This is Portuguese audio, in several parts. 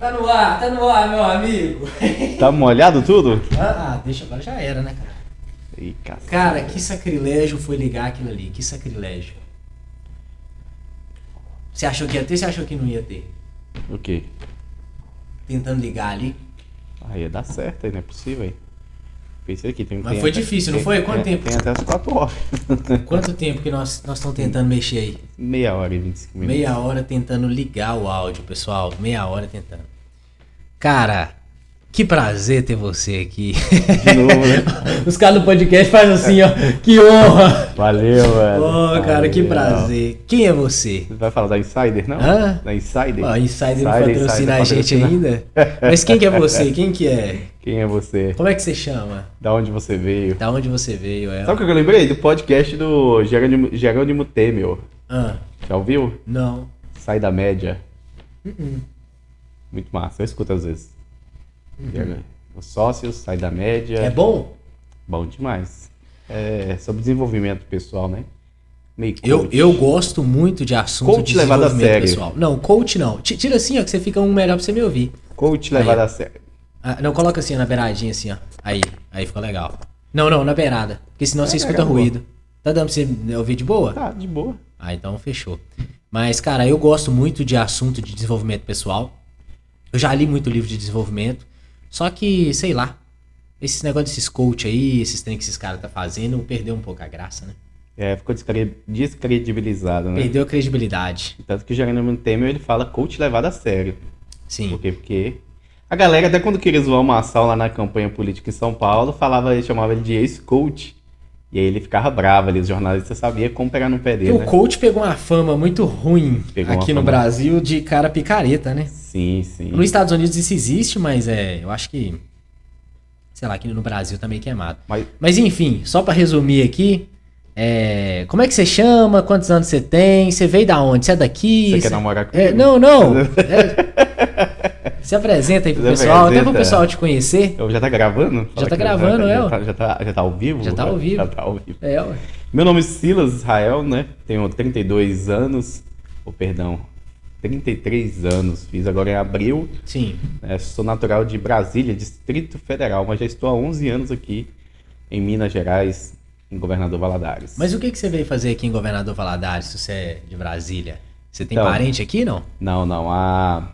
Tá no ar, meu amigo. Tá molhado tudo? Deixa agora, já era, né, cara? Ih, cacete. Cara, que sacrilégio foi ligar aquilo ali, que sacrilégio. Você achou que ia ter, você achou que não ia ter? O quê? Tentando ligar ali. Aí ia dar certo, aí não é possível aí. Pensei aqui, Mas foi difícil, não foi? Quanto tempo? Tem até as 4 horas. Quanto tempo que nós estamos tentando mexer aí? Meia hora e 25 minutos. Meia hora tentando ligar o áudio, pessoal. Meia hora tentando. Cara, que prazer ter você aqui. De novo, né? Os caras do podcast fazem assim, ó. Que honra. Valeu, velho. Ô, cara, que prazer. Quem é você? Você vai falar da Insider, não? Hã? Da Insider? A Insider não patrocina a gente patrocina. ainda? Mas quem que é você? Quem que é? Quem é você? Como é que você chama? Da onde você veio? Da onde você veio? Sabe o que eu lembrei? Do podcast do Jerônimo Temel. Já ouviu? Não. Sai da média. Muito massa, eu escuto às vezes. Os sócios, sai da média. É bom? Bom demais. É sobre desenvolvimento pessoal, né? Meio Eu coach. gosto muito de assunto Coach de levado a desenvolvimento sério. pessoal. Não, coach não. Tira assim, ó, que você fica um melhor pra você me ouvir. Coach levado a sério. Não, coloca assim, na beiradinha assim, ó. Aí ficou legal. Não, na beirada. Porque senão você escuta legal, ruído. Tá dando pra você ouvir de boa? Tá, de boa. Então fechou. Mas, cara, eu gosto muito de assunto de desenvolvimento pessoal. Eu já li muito livro de desenvolvimento. Só que, sei lá, esses negócios desses coach aí, esses trem que esses caras tá fazendo, perdeu um pouco a graça, né? Ficou descredibilizado, né? Perdeu a credibilidade. Tanto que o Jerônimo Temel, ele fala coach levado a sério. Sim. Por quê? Porque a galera, até quando queria zoar o Marçal lá na campanha política em São Paulo, chamava ele de ex-coach. E aí ele ficava bravo ali, os jornalistas sabiam como pegar no pé dele, O né? coach pegou uma fama muito ruim Pegou uma aqui no fama. Brasil de cara picareta, né? Sim. Nos Estados Unidos isso existe, mas eu acho que, sei lá, aqui no Brasil tá meio queimado. Mas enfim, só pra resumir aqui, como é que você chama? Quantos anos você tem? Você veio da onde? Você é daqui? Você quer namorar comigo? Não. Se apresenta aí pro Se pessoal, até pro apresenta. pessoal te conhecer. Já tá gravando? Já tá que gravando, já tá ao vivo? Já tá ao vivo. Já tá ao vivo. Ué. Meu nome é Silas Israel, né? Tenho 32 anos. 33 anos. Fiz agora em abril. Sim. Sou natural de Brasília, Distrito Federal, mas já estou há 11 anos aqui em Minas Gerais, em Governador Valadares. Mas o que você veio fazer aqui em Governador Valadares, se você é de Brasília? Você tem Então, parente aqui, não? Não. Há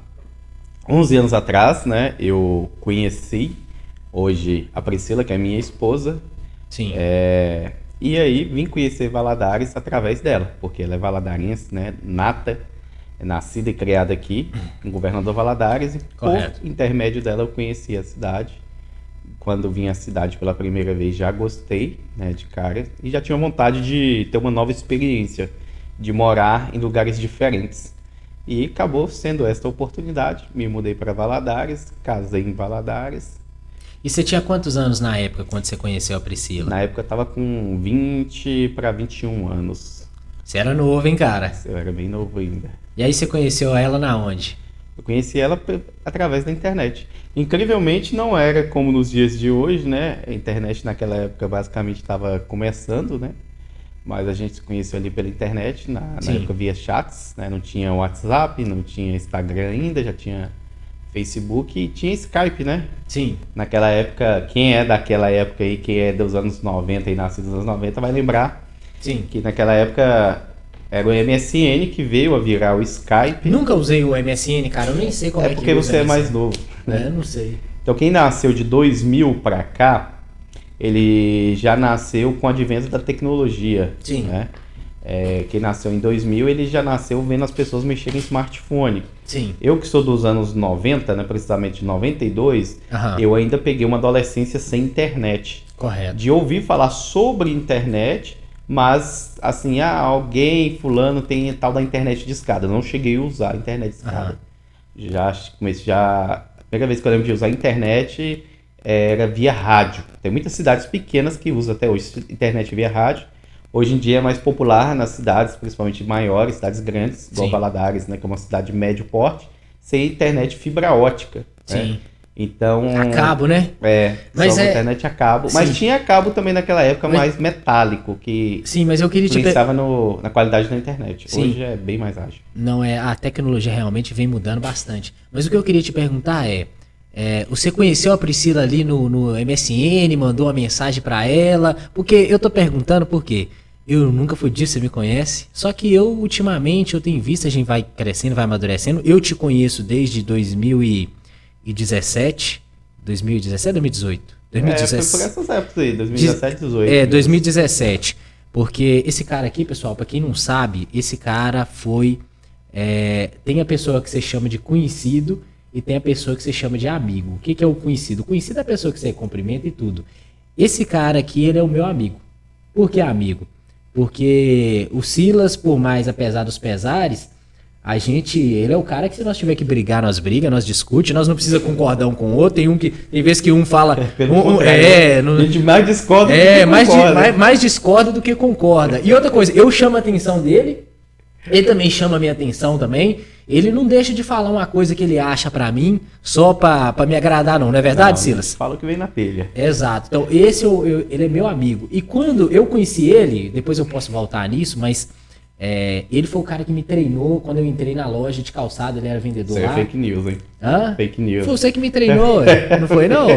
11 anos atrás, né, eu conheci hoje a Priscila, que é minha esposa. Sim. E aí vim conhecer Valadares através dela, porque ela é valadarense, né, nata, é nascida e criada aqui, em Governador Valadares. E Correto. por intermédio dela eu conheci a cidade. Quando vim à cidade pela primeira vez já gostei, né, de cara, e já tinha vontade de ter uma nova experiência, de morar em lugares diferentes. E acabou sendo esta oportunidade. Me mudei para Valadares, casei em Valadares. E você tinha quantos anos na época, quando você conheceu a Priscila? Na época eu tava com 20 para 21 anos. Você era novo, hein, cara? Eu era bem novo ainda. E aí você conheceu ela na onde? Eu conheci ela através da internet. Incrivelmente não era como nos dias de hoje, né? A internet naquela época basicamente estava começando, né? Mas a gente se conheceu ali pela internet, na época via chats, né? Não tinha WhatsApp, não tinha Instagram ainda, já tinha Facebook e tinha Skype, né? Sim. Naquela época, quem é daquela época aí, quem é dos anos 90 e nascido nos anos 90 vai lembrar. Sim. Que naquela época era o MSN que veio a virar o Skype. Nunca usei o MSN, cara, eu nem sei como é que porque usa você é MSN. mais novo, né? Eu não sei. Então quem nasceu de 2000 pra cá, ele já nasceu com o advento da tecnologia. Sim. Né? Quem nasceu em 2000, ele já nasceu vendo as pessoas mexerem em smartphone. Sim. Eu que sou dos anos 90, né, precisamente de 92, eu ainda peguei uma adolescência sem internet. Correto. De ouvir falar sobre internet, mas assim, alguém, fulano, tem tal da internet de escada. Não cheguei a usar a internet de escada. A primeira vez que eu lembro de usar a internet era via rádio. Tem muitas cidades pequenas que usam até hoje internet via rádio. Hoje em dia é mais popular nas cidades, principalmente maiores, cidades grandes, igual Valadares, né, que é uma cidade de médio porte, sem internet fibra ótica. Sim. Né? Então... A cabo, né? Mas só internet a cabo. Mas tinha cabo também naquela época, mais metálico, que sim, mas eu queria influenciava na qualidade da internet. Sim. Hoje é bem mais ágil. Não, a tecnologia realmente vem mudando bastante. Mas o que eu queria te perguntar você conheceu a Priscila ali no MSN, mandou uma mensagem pra ela? Porque eu tô perguntando por quê? Eu nunca fui disso, você me conhece. Só que ultimamente, eu tenho visto, a gente vai crescendo, vai amadurecendo. Eu te conheço desde 2017, 2018? 2017. Foi por essas épocas aí, 2017, 2018. 2017. Porque esse cara aqui, pessoal, pra quem não sabe, esse cara foi... tem a pessoa que você chama de conhecido e tem a pessoa que você chama de amigo. O que é o conhecido? O conhecido é a pessoa que você cumprimenta e tudo. Esse cara aqui, ele é o meu amigo. Por que amigo? Porque o Silas, por mais apesar dos pesares, ele é o cara que se nós tiver que brigar, nós briga, nós discute, nós não precisa concordar um com o outro. Tem vezes que um fala... a gente mais discorda do que concorda. Mais discorda do que concorda. E outra coisa, eu chamo a atenção dele, ele também chama a minha atenção também. Ele não deixa de falar uma coisa que ele acha pra mim só pra me agradar, não é verdade, Silas? Fala o que vem na telha. Exato. Então, ele é meu amigo. E quando eu conheci ele, depois eu posso voltar nisso, mas ele foi o cara que me treinou quando eu entrei na loja de calçado, ele era vendedor lá. Isso é fake news, hein? Hã? Fake news. Foi você que me treinou, não foi não?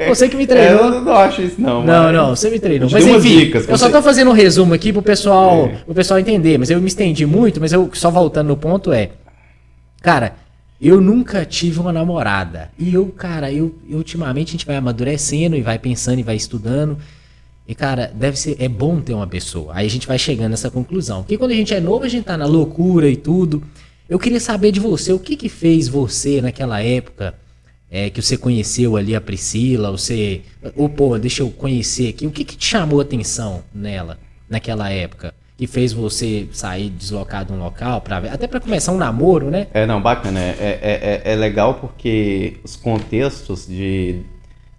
Você que me treinou. Eu não acho isso não. Não, você me treinou. Mas enfim, dicas, eu só tô fazendo um resumo aqui pro pessoal entender, mas eu me estendi muito, mas eu só voltando no ponto cara, eu nunca tive uma namorada. E ultimamente a gente vai amadurecendo e vai pensando e vai estudando. E, cara, é bom ter uma pessoa. Aí a gente vai chegando nessa conclusão. Porque quando a gente é novo, a gente tá na loucura e tudo. Eu queria saber de você, o que fez você naquela época que você conheceu ali a Priscila, deixa eu conhecer aqui. O que te chamou a atenção nela, naquela época? Que fez você sair deslocado de um local, até para começar um namoro, né? Não, bacana. É legal porque os contextos de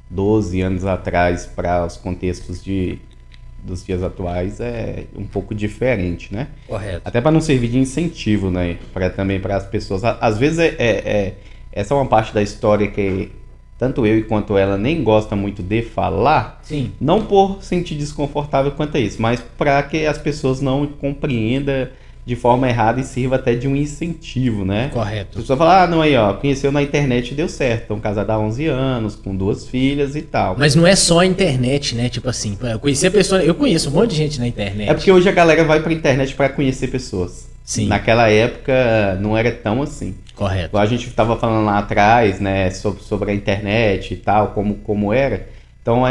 12 anos atrás para os contextos dos dias atuais é um pouco diferente, né? Correto. Até para não servir de incentivo, né? Também para as pessoas. Às vezes essa é uma parte da história que tanto eu quanto ela nem gosta muito de falar. Sim. Não por sentir desconfortável quanto a isso, mas para que as pessoas não compreendam de forma errada e sirva até de um incentivo, né? Correto. A pessoa fala, não, aí ó, conheceu na internet e deu certo. Estão casados há 11 anos, com 2 filhas e tal. Mas não é só a internet, né? Tipo assim, eu conheci a pessoa, eu conheço um monte de gente na internet. É porque hoje a galera vai pra internet para conhecer pessoas. Sim. Naquela época não era tão assim. Correto. Igual a gente estava falando lá atrás, né, sobre a internet e tal, como era. Então,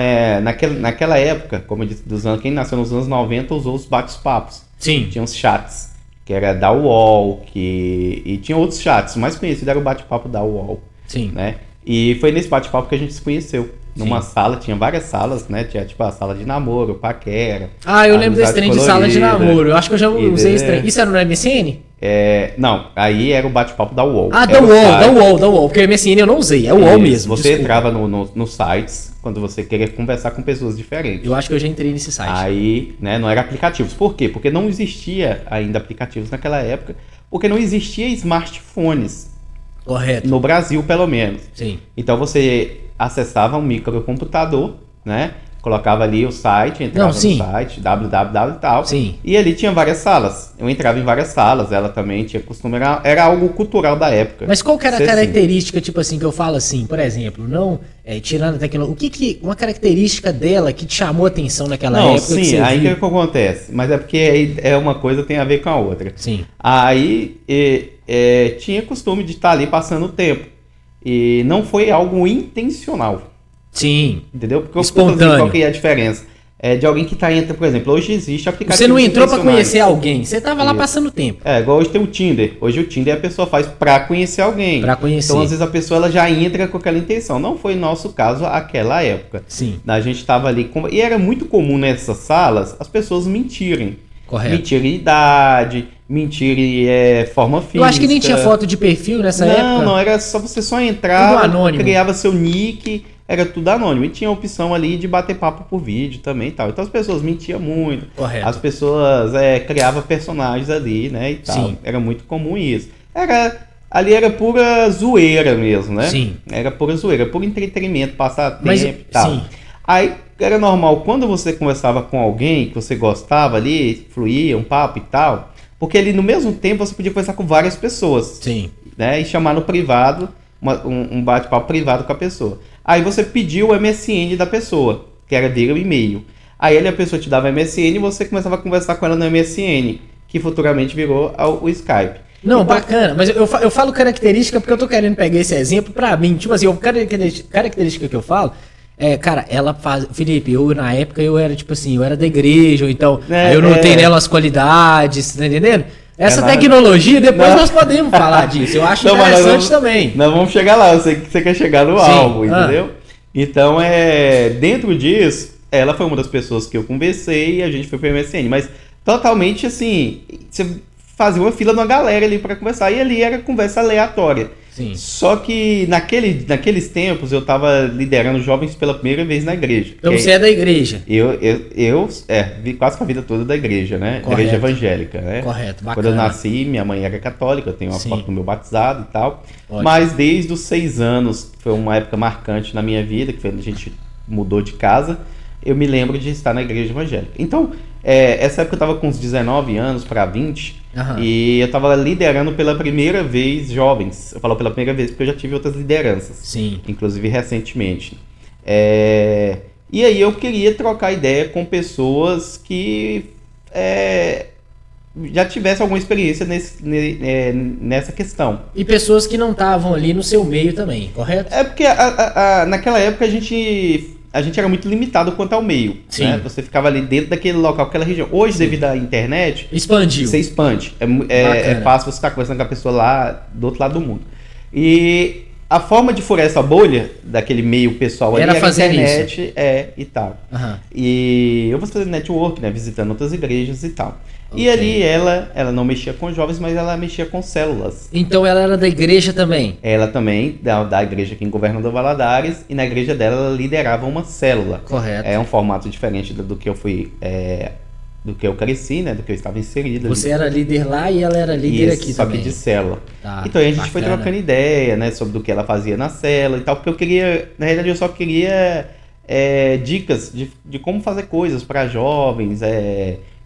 naquela época, como eu disse, quem nasceu nos anos 90 usou os bate-papos. Sim. Tinha os chats, que era da UOL, e tinha outros chats. O mais conhecido era o bate-papo da UOL. Sim. Né? E foi nesse bate-papo que a gente se conheceu. Numa sala, tinha várias salas, né? Tinha tipo a sala de namoro, paquera. Eu lembro desse trem de sala de namoro. Eu acho que eu já usei esse trem. Isso era no MSN? Não, aí era o bate-papo da UOL. Da UOL, porque o MSN eu não usei, é o UOL mesmo. Você entrava nos sites quando você queria conversar com pessoas diferentes. Eu acho que eu já entrei nesse site. Aí, né, não era aplicativos. Por quê? Porque não existia ainda aplicativos naquela época, porque não existia smartphones. Correto. No Brasil, pelo menos. Sim. Então você acessava um microcomputador, né? Colocava ali o site, entrava no site, www e tal. Sim. E ali tinha várias salas. Eu entrava em várias salas, ela também tinha costume, era algo cultural da época. Mas qual que era a característica, tipo assim, que eu falo assim, por exemplo, tirando a tecnologia, uma característica dela que te chamou a atenção naquela época? Sim, aí que acontece. Mas é porque aí uma coisa tem a ver com a outra. Sim. Aí tinha costume de estar ali passando o tempo. E não foi algo intencional. Sim. Entendeu? Porque espontâneo. Qual que é a diferença? De alguém que está entrando, por exemplo, hoje existe aplicativo. Você não entrou para conhecer alguém, você estava lá passando tempo. Igual hoje tem o Tinder. Hoje o Tinder a pessoa faz para conhecer alguém. Para conhecer. Então às vezes a pessoa ela já entra com aquela intenção. Não foi nosso caso aquela época. Sim. A gente estava ali e era muito comum nessas salas as pessoas mentirem. Correto. Mentirem idade, mentirem forma física. Eu acho que nem tinha foto de perfil nessa época. Não, era só você só entrar, anônimo. Criava seu nick, era tudo anônimo. E tinha a opção ali de bater papo por vídeo também e tal. Então as pessoas mentiam muito. Correto. As pessoas criavam personagens ali, né, e tal. Sim. Era muito comum isso. Era Ali era pura zoeira mesmo, né? Sim. Era pura zoeira, puro entretenimento, passar tempo Mas, e tal. sim. Aí era normal, quando você conversava com alguém que você gostava ali, fluía um papo e tal, porque ali no mesmo tempo você podia conversar com várias pessoas, Sim. né? E chamar no privado, um bate-papo privado com a pessoa. Aí você pediu o MSN da pessoa, que era via o e-mail. Aí a pessoa te dava MSN e você começava a conversar com ela no MSN, que futuramente virou o Skype. Não, Então, bacana, mas eu falo característica porque eu tô querendo pegar esse exemplo pra mim. Tipo assim, característica que eu falo cara, ela faz. Felipe, eu na época eu era tipo assim, eu era da igreja, ou então aí eu não tenho nela as qualidades, tá entendendo? Essa tecnologia, depois nós podemos falar disso. Eu acho interessante também. Nós vamos chegar lá, eu sei que você quer chegar no alvo, entendeu? Então, dentro disso, ela foi uma das pessoas que eu conversei e a gente foi pro MSN, mas totalmente assim, você fazia uma fila de uma galera ali para conversar, e ali era conversa aleatória. Sim. Só que naqueles tempos eu estava liderando jovens pela primeira vez na igreja. Então você é da igreja. Eu vi quase que a vida toda da igreja, né? Correto. Igreja evangélica, né? Correto, bacana. Quando eu nasci, minha mãe era católica, eu tenho uma Sim. foto do meu batizado e tal. Ótimo. Mas desde os 6 anos, foi uma época marcante na minha vida, que foi quando a gente mudou de casa, eu me lembro de estar na igreja evangélica. Então, essa época eu estava com uns 19 anos para 20, e eu estava liderando pela primeira vez jovens. Eu falo pela primeira vez porque eu já tive outras lideranças. Sim. Inclusive recentemente. E aí eu queria trocar ideia com pessoas que já tivessem alguma experiência nessa questão. E pessoas que não estavam ali no seu meio também, correto? É porque naquela época a gente era muito limitado quanto ao meio. Sim. Né? Você ficava ali dentro daquele local, aquela região. Hoje, Sim. devido à internet, expandiu. Você expande. É fácil você estar conversando com a pessoa lá do outro lado do mundo. E a forma de furar essa bolha daquele meio pessoal ali era a fazer internet isso. E tal. Uhum. E eu vou fazer network, né? Visitando outras igrejas e tal. Okay. E ali ela não mexia com jovens, mas ela mexia com células. Então ela era da igreja também? Ela também, da igreja aqui em Governador Valadares, e na igreja dela ela liderava uma célula. Correto. É um formato diferente do que eu fui, do que eu cresci, né? Do que eu estava inserido. Você era líder lá e ela era líder aqui só também. Só que de célula. Tá, então aí a gente bacana. foi trocando ideia, né? Sobre do que ela fazia na célula e tal, porque eu queria, na realidade eu só queria dicas de como fazer coisas para jovens,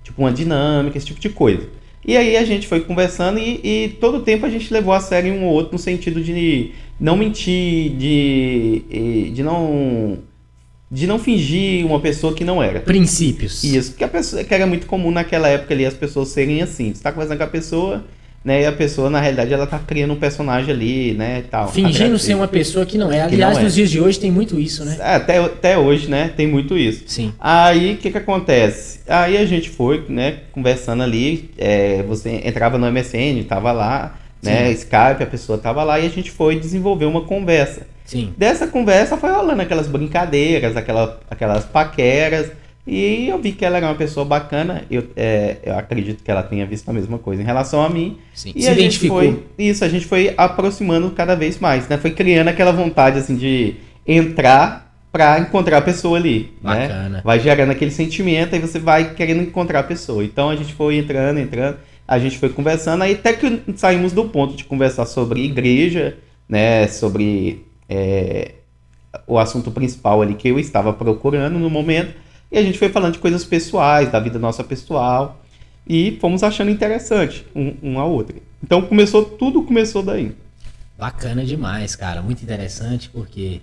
tipo uma dinâmica, esse tipo de coisa. E aí a gente foi conversando e todo o tempo a gente levou a sério um ou outro no sentido de não mentir, de não fingir uma pessoa que não era. Princípios. Isso, que era muito comum naquela época ali as pessoas serem assim. Você tá conversando com a pessoa, né? E a pessoa, na realidade, ela tá criando um personagem ali, né? Tal, fingindo ser uma pessoa que não é. Aliás, nos dias de hoje tem muito isso, né? Até hoje, né? Tem muito isso. Sim. Aí, o que acontece? Aí a gente foi, né? Conversando ali. Você entrava no MSN, tava lá, né? Skype, a pessoa tava lá e a gente foi desenvolver uma conversa. Sim. Dessa conversa foi rolando aquelas brincadeiras, aquelas paqueras. E eu vi que ela era uma pessoa bacana. Eu acredito que ela tenha visto a mesma coisa em relação a mim. Sim. E se identificou. A gente foi aproximando cada vez mais, né? Foi criando aquela vontade assim de entrar para encontrar a pessoa ali. Bacana. Né? Vai gerando aquele sentimento e você vai querendo encontrar a pessoa. Então a gente foi entrando, a gente foi conversando, aí até que saímos do ponto de conversar sobre igreja, né? Sobre o assunto principal ali que eu estava procurando no momento. E a gente foi falando de coisas pessoais, da vida nossa pessoal. E fomos achando interessante um ao outro. Então tudo começou daí. Bacana demais, cara. Muito interessante porque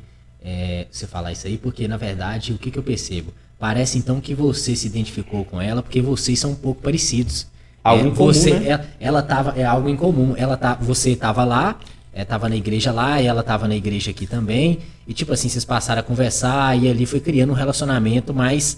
você falar isso aí, porque na verdade, o que eu percebo? Parece então que você se identificou com ela porque vocês são um pouco parecidos. Algo em comum, né? Ela tava, algo em comum. Você tava lá, tava na igreja lá, e ela tava na igreja aqui também. E tipo assim, vocês passaram a conversar e ali foi criando um relacionamento mais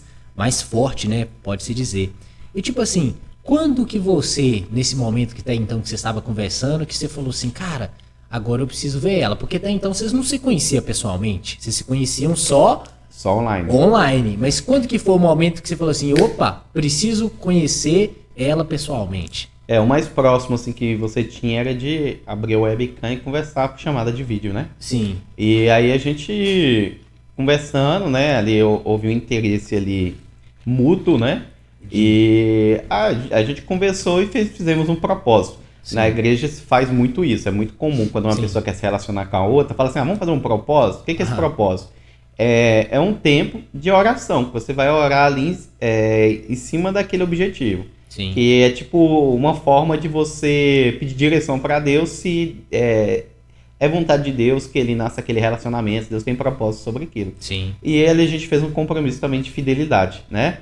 forte, né? Pode-se dizer. E tipo assim, quando que você, nesse momento que até então que você estava conversando, que você falou assim, cara, agora eu preciso ver ela? Porque até então vocês não se conheciam pessoalmente. Vocês se conheciam só online. Online. Mas quando que foi o momento que você falou assim, opa, preciso conhecer ela pessoalmente? O mais próximo assim que você tinha era de abrir o webcam e conversar por chamada de vídeo, né? Sim. E aí a gente conversando, né? Ali houve um interesse ali mútuo, né? E a gente conversou e fizemos um propósito. Sim. Na igreja se faz muito isso, é muito comum quando uma pessoa quer se relacionar com a outra, fala assim, vamos fazer um propósito? O que é esse propósito? É um tempo de oração, que você vai orar ali em cima daquele objetivo. Sim. Que é tipo uma forma de você pedir direção para Deus se é vontade de Deus que ele nasça aquele relacionamento, Deus tem propósito sobre aquilo. Sim. E a gente fez um compromisso também de fidelidade, né?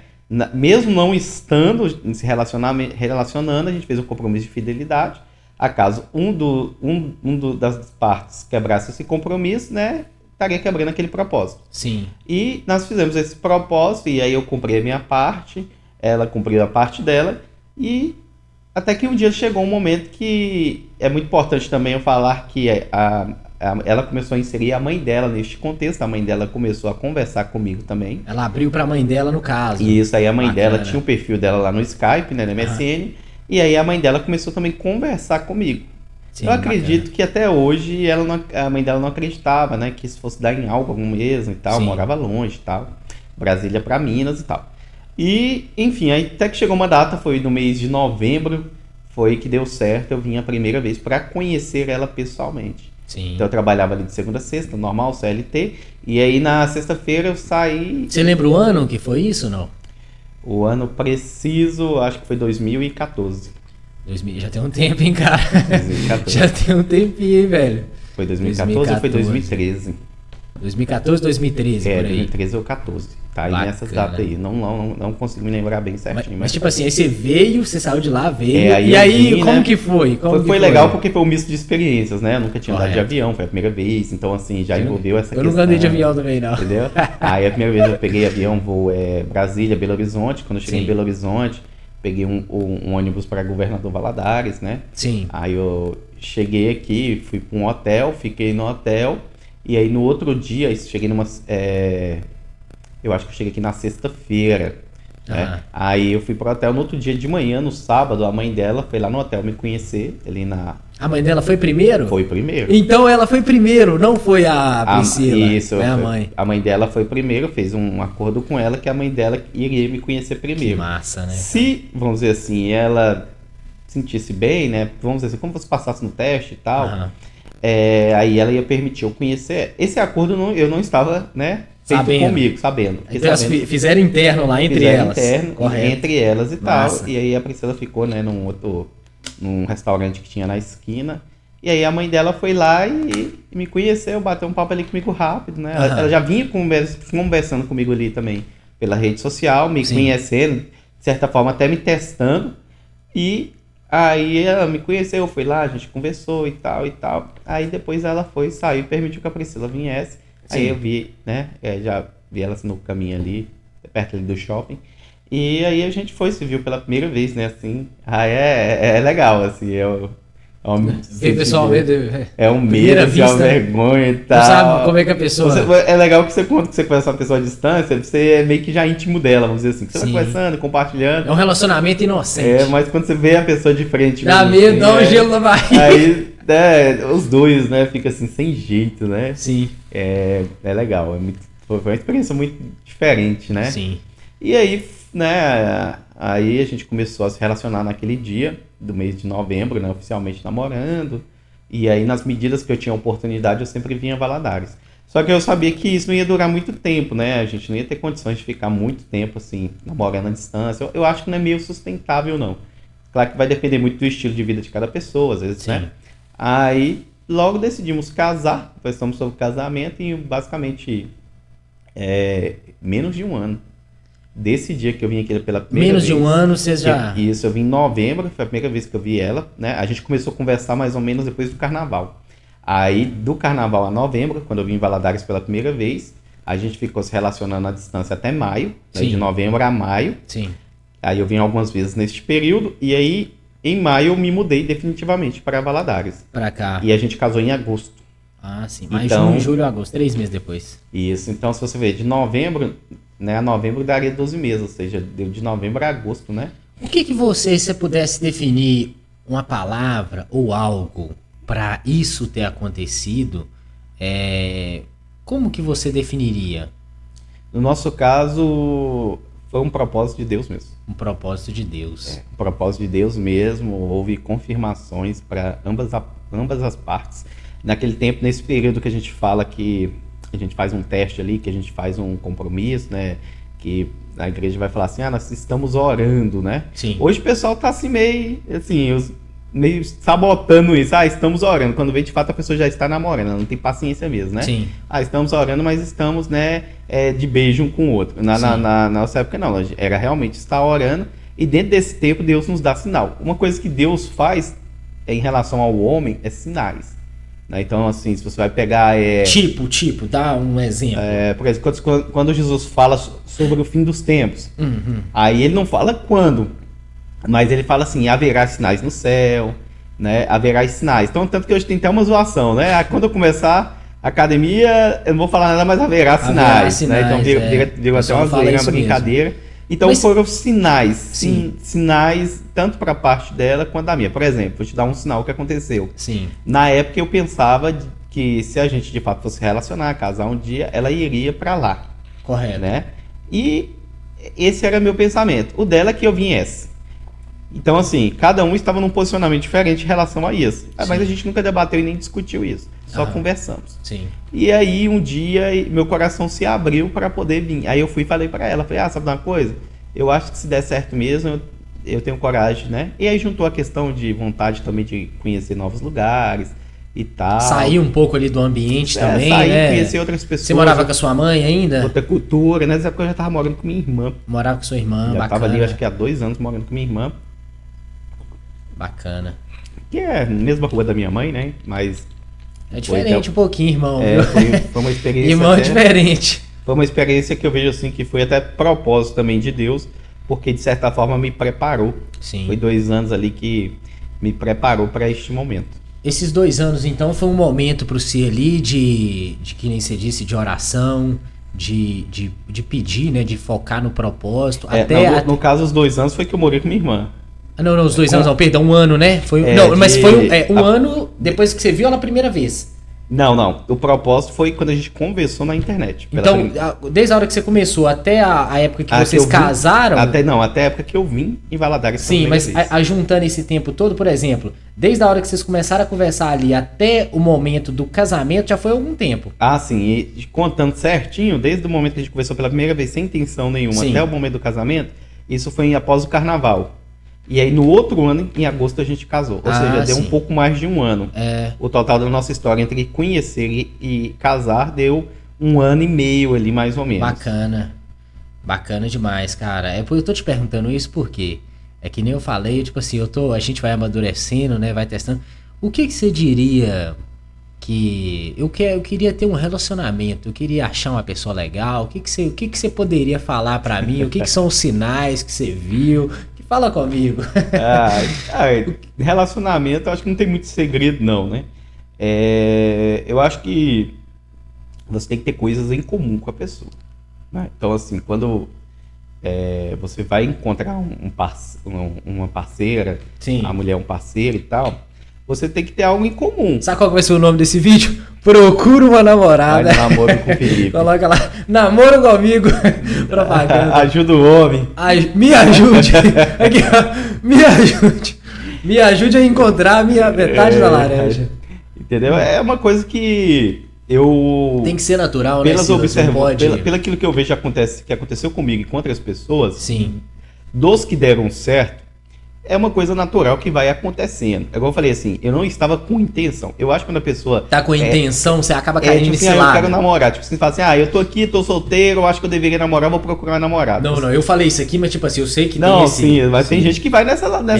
Mesmo não estando se relacionando, a gente fez um compromisso de fidelidade. Acaso das partes quebrasse esse compromisso, né? Estaria quebrando aquele propósito. Sim. E nós fizemos esse propósito, e aí eu cumpri a minha parte, ela cumpriu a parte dela, e até que um dia chegou um momento que é muito importante também eu falar que ela começou a inserir a mãe dela neste contexto, a mãe dela começou a conversar comigo também. Ela abriu para a mãe dela, no caso. Isso, aí a mãe dela tinha o perfil dela lá no Skype, né, no MSN, e aí a mãe dela começou também a conversar comigo. Sim, eu acredito que até hoje a mãe dela não acreditava, né, que isso fosse dar em algo mesmo e tal, morava longe e tal, Brasília para Minas e tal. E, enfim, aí até que chegou uma data, foi no mês de novembro, foi que deu certo, eu vim a primeira vez para conhecer ela pessoalmente. Sim. Então eu trabalhava ali de segunda a sexta, normal, CLT, e aí na sexta-feira eu saí... Você lembra o ano que foi isso, não? O ano preciso, acho que foi 2014. Já tem um tempo, hein, cara? 2014. Já tem um tempinho, hein, velho? Foi 2014 ou foi 2013? 2014, 2013, por aí. 2013 ou 14. Tá aí nessas datas aí. Não consigo me lembrar bem certinho. Mas tipo assim, aí você veio, você saiu de lá, veio. E aí, vim, como né? que foi? Foi legal porque foi um misto de experiências, né? Eu nunca tinha andado de avião, foi a primeira vez. Então, assim, já envolveu essa questão. Eu nunca andei de avião também, não. Entendeu? Aí a primeira vez eu peguei avião, voo Brasília, Belo Horizonte. Quando eu cheguei em Belo Horizonte, peguei um ônibus para Governador Valadares, né? Sim. Aí eu cheguei aqui, fui para um hotel, fiquei no hotel. E aí no outro dia, cheguei eu acho que eu cheguei aqui na sexta-feira, né? Aí eu fui pro hotel no outro dia de manhã, no sábado, a mãe dela foi lá no hotel me conhecer, ali na... A mãe dela foi primeiro? Foi primeiro. Então ela foi primeiro, não foi a Priscila, isso, é a mãe. A mãe dela foi primeiro, fez um acordo com ela que a mãe dela iria me conhecer primeiro. Que massa, né? Se, vamos dizer assim, ela sentisse bem, né? Vamos dizer assim, como você passasse no teste e tal... aí ela ia permitir eu conhecer. Esse acordo eu não estava, né, feito comigo, sabendo. Então elas fizeram interno lá entre elas. Entre elas e tal. E aí a Priscila ficou, né, num restaurante que tinha na esquina. E aí a mãe dela foi lá e me conheceu, bateu um papo ali comigo rápido, né? Ela já vinha conversando comigo ali também pela rede social, me conhecendo, de certa forma até me testando. E aí ela me conheceu, foi lá, a gente conversou e tal e tal. Aí depois ela saiu e permitiu que a Priscila viesse. Aí eu vi, né, já vi elas no caminho ali, perto ali do shopping. E aí a gente se viu pela primeira vez, né, assim. É legal, assim, é um medo, assim, uma vergonha e tal. Não sabe como é que a pessoa... É legal que quando você conhece uma pessoa à distância, você é meio que já íntimo dela, vamos dizer assim. Você vai conversando, compartilhando. É um relacionamento inocente. Mas quando você vê a pessoa de frente... Dá medo, dá um gelo na barriga. Aí, os dois, né, fica assim, sem jeito, né? Sim. É legal, foi uma experiência muito diferente, né? Sim. E aí, né, aí a gente começou a se relacionar naquele dia do mês de novembro, né, oficialmente namorando. E aí, nas medidas que eu tinha oportunidade, eu sempre vinha a Valadares. Só que eu sabia que isso não ia durar muito tempo, né? A gente não ia ter condições de ficar muito tempo, assim, namorando à distância. Eu acho que não é meio sustentável, não. Claro que vai depender muito do estilo de vida de cada pessoa, às vezes, né? Aí, logo decidimos casar, conversamos sobre casamento e basicamente menos de um ano. Desse dia que eu vim aqui pela primeira vez... Menos de um ano, você já... Isso, eu vim em novembro, foi a primeira vez que eu vi ela, né? A gente começou a conversar mais ou menos depois do carnaval. Aí, do carnaval a novembro, quando eu vim em Valadares pela primeira vez, a gente ficou se relacionando à distância até maio, né? De novembro a maio. Sim. Aí eu vim algumas vezes neste período, e aí, em maio, eu me mudei definitivamente para Valadares. Pra cá. E a gente casou em agosto. Ah, sim. Mas junho, julho, agosto, 3 meses depois. Isso, então se você ver, de novembro, né, a novembro daria 12 meses, ou seja, deu de novembro a agosto, né? O que você, se pudesse definir uma palavra ou algo para isso ter acontecido, como que você definiria? No nosso caso, foi um propósito de Deus mesmo. Um propósito de Deus. Um propósito de Deus mesmo, houve confirmações para ambas as partes. Naquele tempo, nesse período que a gente fala que a gente faz um teste ali, que a gente faz um compromisso, né? Que a igreja vai falar assim, nós estamos orando, né? Sim. Hoje o pessoal tá assim meio sabotando isso. Estamos orando. Quando vê, de fato, a pessoa já está namorando, não tem paciência mesmo, né? Sim. Estamos orando, mas estamos, né, de beijo um com o outro. Na nossa época, não. Era realmente estar orando, e dentro desse tempo, Deus nos dá sinal. Uma coisa que Deus faz em relação ao homem é sinais. Né? Então, assim, se você vai pegar... Tipo, dá um exemplo. Por exemplo, quando Jesus fala sobre o fim dos tempos, aí ele não fala quando, mas ele fala assim, haverá sinais no céu, né? Haverá sinais. Então, tanto que hoje tem até uma zoação, né? Quando eu começar a academia, eu não vou falar nada, mas haverá sinais. Né? Então, vira até uma brincadeira. Mesmo. Então, foram sinais. Sinais, tanto para a parte dela quanto da minha. Por exemplo, vou te dar um sinal que aconteceu. Sim. Na época, eu pensava que se a gente, de fato, fosse relacionar, casar um dia, ela iria para lá. Correto. Né? E esse era meu pensamento. O dela é que eu viesse. Então, assim, cada um estava num posicionamento diferente em relação a isso. Mas a gente nunca debateu e nem discutiu isso. Só conversamos. Sim. E aí, um dia, meu coração se abriu para poder vir. Aí eu fui e falei para ela. Falei, sabe uma coisa? Eu acho que se der certo mesmo, eu tenho coragem, né? E aí juntou a questão de vontade também de conhecer novos lugares e tal. Sair um pouco ali do ambiente também, sair, né? Conhecer outras pessoas. Você morava com a sua mãe ainda? Outra cultura, né? Nessa época eu já estava morando com minha irmã. Morava com sua irmã, já bacana. Estava ali, acho que há 2 anos, morando com minha irmã. Bacana. Que é a mesma rua da minha mãe, né? Mas... É diferente um pouquinho, irmão. Foi uma experiência... Irmão é diferente. Foi uma experiência que eu vejo assim, que foi até propósito também de Deus, porque de certa forma me preparou. Sim. Foi 2 anos ali que me preparou para este momento. Esses 2 anos, então, foi um momento para você ali de que nem você disse, de oração, de pedir, né? De focar no propósito. No caso, os 2 anos foi que eu morei com minha irmã. Não, os 2 anos não, perdão, 1 ano, né? Foi um ano depois que você viu ela a primeira vez. Não. O propósito foi quando a gente conversou na internet. Então, desde a hora que você começou até a época que vocês casaram... Até a época que eu vim em Valadares. Sim, mas juntando esse tempo todo, por exemplo, desde a hora que vocês começaram a conversar ali até o momento do casamento, já foi algum tempo. Sim, e contando certinho, desde o momento que a gente conversou pela primeira vez, sem intenção nenhuma, até o momento do casamento, isso foi após o carnaval. E aí, no outro ano, em agosto, a gente casou. Ou seja, deu um pouco mais de 1 ano. O total da nossa história entre conhecer e casar deu 1 ano e meio ali, mais ou menos. Bacana. Bacana demais, cara. Eu tô te perguntando isso porque é que nem eu falei, tipo assim, a gente vai amadurecendo, né? Vai testando. O que você diria que... Eu queria ter um relacionamento, eu queria achar uma pessoa legal. O que você poderia falar pra mim? O que são os sinais que você viu? Fala comigo. Relacionamento, eu acho que não tem muito segredo, não, né? Eu acho que você tem que ter coisas em comum com a pessoa. Né? Então, assim, quando você vai encontrar uma parceira, Sim. A mulher é um parceiro e tal, você tem que ter algo em comum. Sabe qual vai ser o nome desse vídeo? Procura uma namorada. Vai no namoro com o Felipe. Coloca lá, namoro comigo. Propaganda. Ajuda o homem. Me ajude. Aqui, ó. Me ajude. Me ajude a encontrar a minha metade da laranja. Entendeu? É uma coisa que eu... Tem que ser natural, né? Pelo aquilo que eu vejo que aconteceu comigo e com outras pessoas, sim, dos que deram certo, é uma coisa natural que vai acontecendo. Igual eu falei assim, eu não estava com intenção. Eu acho que quando a pessoa... Tá com intenção, você acaba caindo tipo nesse assim, lado. Eu quero namorar. Tipo, você fala assim, eu tô aqui, tô solteiro, eu acho que eu deveria namorar, vou procurar uma namorada. Não, eu falei isso aqui, mas tipo assim, eu sei que tem esse... Não, sim, mas tem gente que vai nessa onda.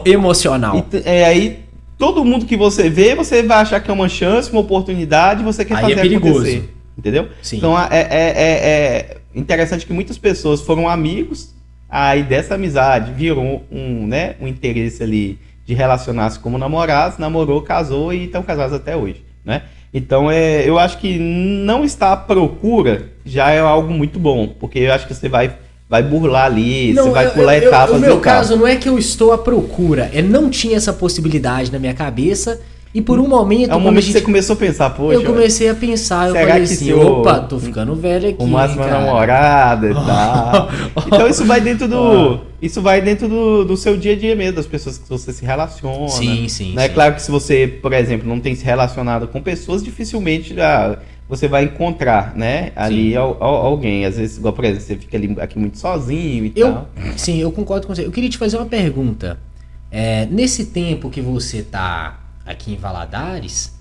Emocional. Aí, todo mundo que você vê, você vai achar que é uma chance, uma oportunidade, você quer fazer acontecer. Entendeu? Sim. Então, é interessante que muitas pessoas foram amigos. Aí dessa amizade virou um interesse ali de relacionar-se como namorados, namorou, casou e estão casados até hoje, né? Então eu acho que não estar à procura já é algo muito bom, porque eu acho que você vai burlar ali, você vai pular etapas. No meu caso não é que eu estou à procura, não tinha essa possibilidade na minha cabeça E por um momento... É um momento que você começou a pensar, poxa... Eu comecei a pensar, eu será falei que assim, se eu opa, tô ficando velho aqui, arrumasse uma cara. namorada e tal. Então isso vai dentro do... Isso vai dentro do seu dia a dia mesmo, das pessoas que você se relaciona. Sim, sim, né? sim. Claro que se você, por exemplo, não tem se relacionado com pessoas, dificilmente você vai encontrar, né? Ali alguém. Às vezes, igual, por exemplo, você fica ali aqui muito sozinho e tal. Sim, eu concordo com você. Eu queria te fazer uma pergunta. Nesse tempo que você tá aqui em Valadares,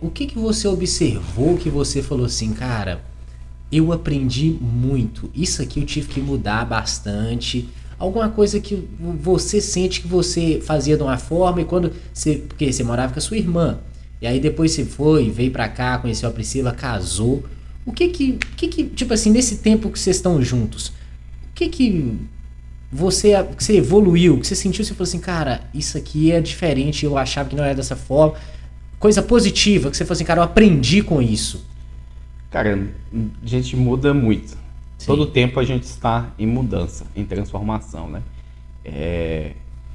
o que você observou que você falou assim, cara, eu aprendi muito. Isso aqui eu tive que mudar bastante. Alguma coisa que você sente que você fazia de uma forma e quando você... Porque você morava com a sua irmã. E aí depois você veio pra cá, conheceu a Priscila, casou. O que tipo assim, nesse tempo que vocês estão juntos, o que você evoluiu, que você sentiu, você falou assim, cara, isso aqui é diferente, eu achava que não era dessa forma. Coisa positiva, que você falou assim, cara, eu aprendi com isso. Cara, a gente muda muito. Sim. Todo tempo a gente está em mudança, em transformação, né?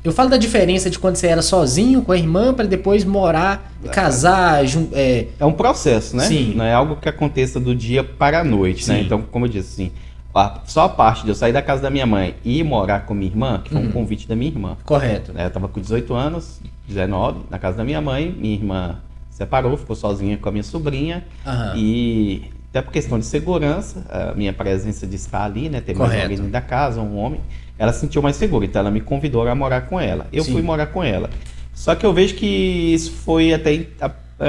Eu falo da diferença de quando você era sozinho com a irmã para depois morar, casar. É um processo, né? Sim. Não é algo que aconteça do dia para a noite, né? Sim. Então, como eu disse, assim, só a parte de eu sair da casa da minha mãe e ir morar com minha irmã, que foi um convite da minha irmã. Correto. Eu tava com 18 anos, 19, na casa da minha mãe. Minha irmã separou, ficou sozinha com a minha sobrinha. Aham. E até por questão de segurança, a minha presença de estar ali, né? Ter mais Correto. alguém dentro da casa, um homem, ela se sentiu mais segura. Então ela me convidou a morar com ela. Eu Sim. fui morar com ela. Só que eu vejo que isso foi até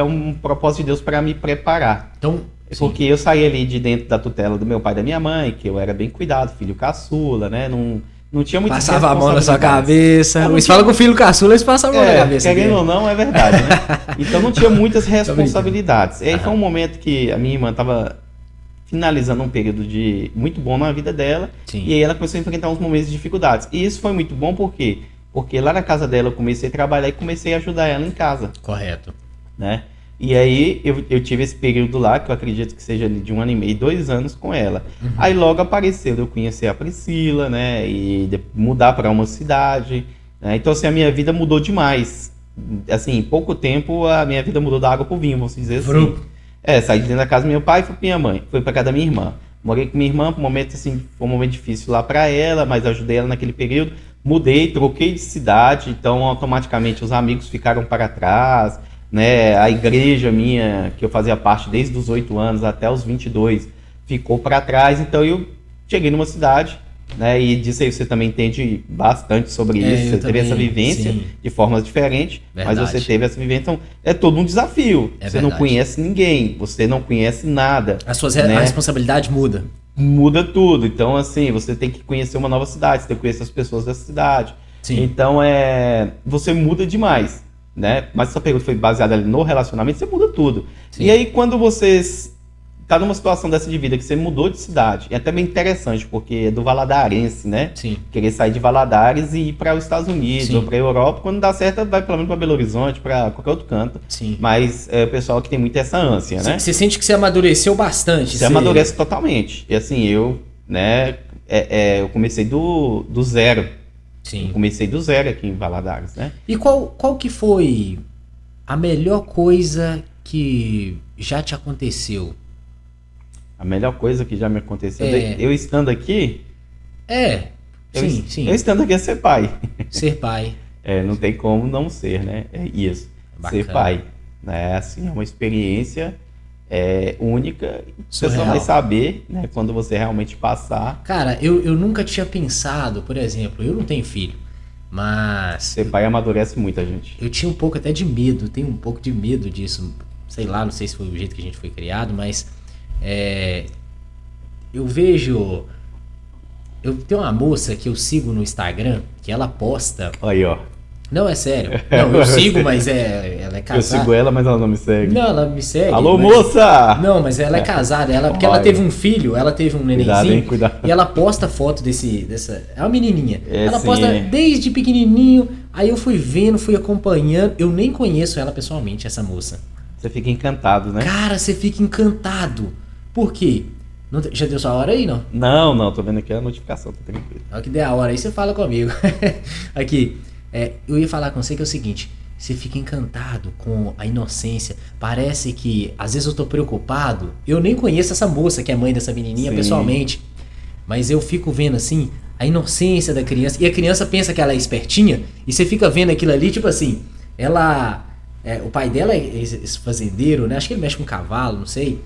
um propósito de Deus para me preparar. Então, Porque eu saí ali de dentro da tutela do meu pai e da minha mãe, que eu era bem cuidado, filho caçula, né? Não tinha muita passava a mão na sua cabeça. Eles falam com o filho caçula, eles passam a mão na cabeça. Querendo dele. ou não, é verdade, né? Então não tinha muitas responsabilidades. E aí foi um momento que a minha irmã estava finalizando um período muito bom na vida dela. Sim. E aí ela começou a enfrentar uns momentos de dificuldades. E isso foi muito bom por quê? Porque lá na casa dela eu comecei a trabalhar e comecei a ajudar ela em casa, Correto. né? E aí eu tive esse período lá, que eu acredito que seja de 1 ano e meio, 2 anos com ela. Aí logo apareceu eu conhecer a Priscila, né? E mudar para uma cidade, né? Então assim, a minha vida mudou demais. Assim, em pouco tempo a minha vida mudou da água pro vinho, vamos dizer assim. Saí de dentro da casa do meu pai e fui pra minha mãe. Fui pra casa da minha irmã. Morei com minha irmã, um momento assim, foi um momento difícil lá para ela, mas ajudei ela naquele período. Mudei, troquei de cidade, então automaticamente os amigos ficaram para trás, né? A igreja minha, que eu fazia parte desde os 8 anos até os 22, ficou para trás. Então eu cheguei numa cidade, né? E disso aí você também entende bastante sobre isso. Você teve essa vivência, sim, de formas diferentes, verdade, mas você teve essa vivência. Então é todo um desafio. Você não conhece ninguém, você não conhece nada. A sua né? a responsabilidade muda. Muda tudo. Então, assim, você tem que conhecer uma nova cidade, você tem que conhecer as pessoas dessa cidade. Sim. Então, você muda demais, né? Mas essa pergunta foi baseada ali no relacionamento, você muda tudo. Sim. E aí, quando você tá numa situação dessa de vida, que você mudou de cidade, é até bem interessante, porque é do valadarense, né? Sim. Querer sair de Valadares e ir para os Estados Unidos, sim, ou para a Europa, quando dá certo, vai pelo menos para Belo Horizonte, para qualquer outro canto. Sim. Mas é o pessoal que tem muito essa ânsia, né? Você sente que você amadureceu bastante. Você amadurece totalmente. E assim, eu comecei do zero. Sim. Eu comecei do zero aqui em Valadares, né? E qual que foi a melhor coisa que já te aconteceu? A melhor coisa que já me aconteceu, eu estando aqui... Sim. Eu estando aqui é ser pai. Ser pai. Não tem como não ser, né? É isso. Bacana. Ser pai. Né? Assim, é uma experiência única. Você só vai saber, né, quando você realmente passar. Cara, eu nunca tinha pensado, por exemplo, eu não tenho filho, mas... Ser pai amadurece muita gente. Eu tinha um pouco até de medo, tenho um pouco de medo disso. Sei lá, não sei se foi o jeito que a gente foi criado, mas... eu vejo... Eu tenho uma moça que eu sigo no Instagram, que ela posta... Aí, ó. Não, é sério. Não, eu sigo, mas ela é casada. Eu sigo ela, mas ela não me segue. Não, ela me segue. Alô, moça! Não, mas ela é casada. Porque ela teve um filho, ela teve um nenenzinho. Cuidado. E ela posta foto dessa... É uma menininha. Ela posta desde pequenininho. Aí eu fui vendo, fui acompanhando. Eu nem conheço ela pessoalmente, essa moça. Você fica encantado, né? Cara, você fica encantado. Por quê? Já deu sua hora aí, não? Não, tô vendo aqui a notificação, tá tranquilo. Na hora que der a hora aí, você fala comigo. Aqui, eu ia falar com você que é o seguinte, você fica encantado com a inocência. Parece que, às vezes eu tô preocupado, eu nem conheço essa moça que é mãe dessa menininha Sim. pessoalmente, mas eu fico vendo assim, a inocência da criança, e a criança pensa que ela é espertinha, e você fica vendo aquilo ali, tipo assim, ela... o pai dela é esse fazendeiro, né? Acho que ele mexe com cavalo, não sei.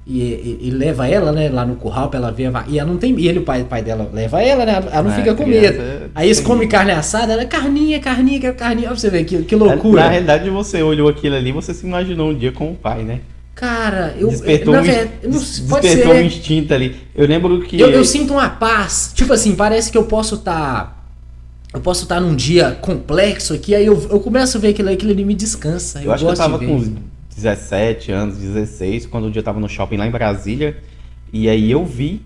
E leva ela, né, lá no curral pra ela ver. E ela não tem. E ele, o pai dela, leva ela, né? Ela não fica com medo. Aí eles comem carne assada, ela carninha, quero carninha. Olha pra você ver que loucura. Na realidade, você olhou aquilo ali, você se imaginou um dia com o pai, né? Cara, eu. Despertou Pode despertou um ser. instinto ali. Eu lembro que. Eu sinto uma paz. Tipo assim, parece que eu posso estar. Eu posso estar num dia complexo aqui, aí eu começo a ver aquilo ali me descansa. Eu acho que eu gosto tava de com ver. uns 17 anos, 16, quando um dia eu tava no shopping lá em Brasília, e aí eu vi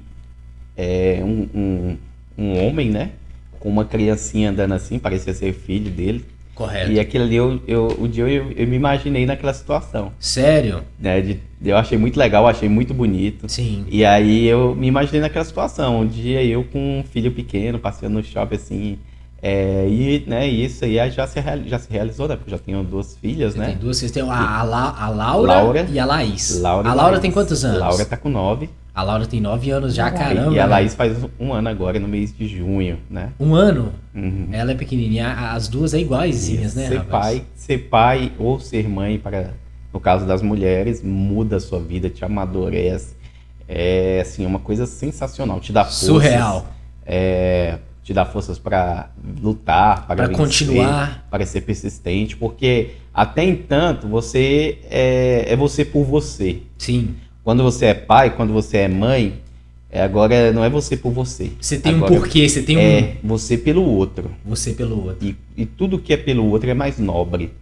um homem, né, com uma criancinha andando assim, parecia ser filho dele, Correto. e aquilo ali, um dia eu me imaginei naquela situação, Sério? né, eu achei muito legal, achei muito bonito, Sim. e aí eu me imaginei naquela situação, um dia eu com um filho pequeno, passeando no shopping assim, e né, isso aí já se realizou, né? Porque eu já tenho 2 filhas, né? Tem duas, vocês têm a Laura e a Laís. A Laura tem quantos anos? A Laura tá com 9. A Laura tem 9 anos já, caramba. E a né? Laís faz 1 ano agora, no mês de junho, né? 1 ano? Uhum. Ela é pequenininha, as duas é iguaizinhas, né, rapaz? Ser pai ou ser mãe, no caso das mulheres, muda a sua vida, te amadurece. É, assim, uma coisa sensacional, te dá forças. Surreal. Te dá forças para lutar, para vencer, continuar, para ser persistente, porque até entanto você é você por você. Sim. Quando você é pai, quando você é mãe, agora não é você por você. Você tem agora, um porquê, você tem você pelo outro. Você pelo outro. E tudo que é pelo outro é mais nobre,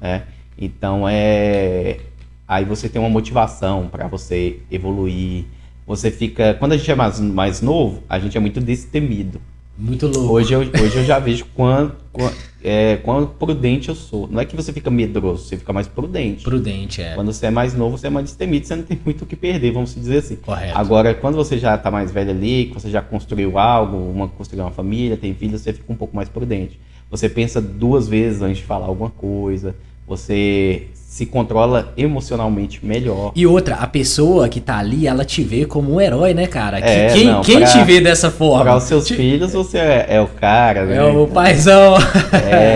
né? Então aí você tem uma motivação para você evoluir. Você fica, quando a gente é mais novo, a gente é muito destemido. Muito louco. Hoje eu já vejo quão prudente eu sou. Não é que você fica medroso, você fica mais prudente. Prudente, Quando você é mais novo, você é mais destemido, você não tem muito o que perder, vamos dizer assim. Correto. Agora, quando você já está mais velho ali, que você já construiu algo, construiu uma família, tem filhos, você fica um pouco mais prudente. Você pensa 2 vezes antes de falar alguma coisa, você se controla emocionalmente melhor. E outra, a pessoa que tá ali, ela te vê como um herói, né, cara? Quem te vê dessa forma? Para os seus filhos, você é o cara, né? É o paizão.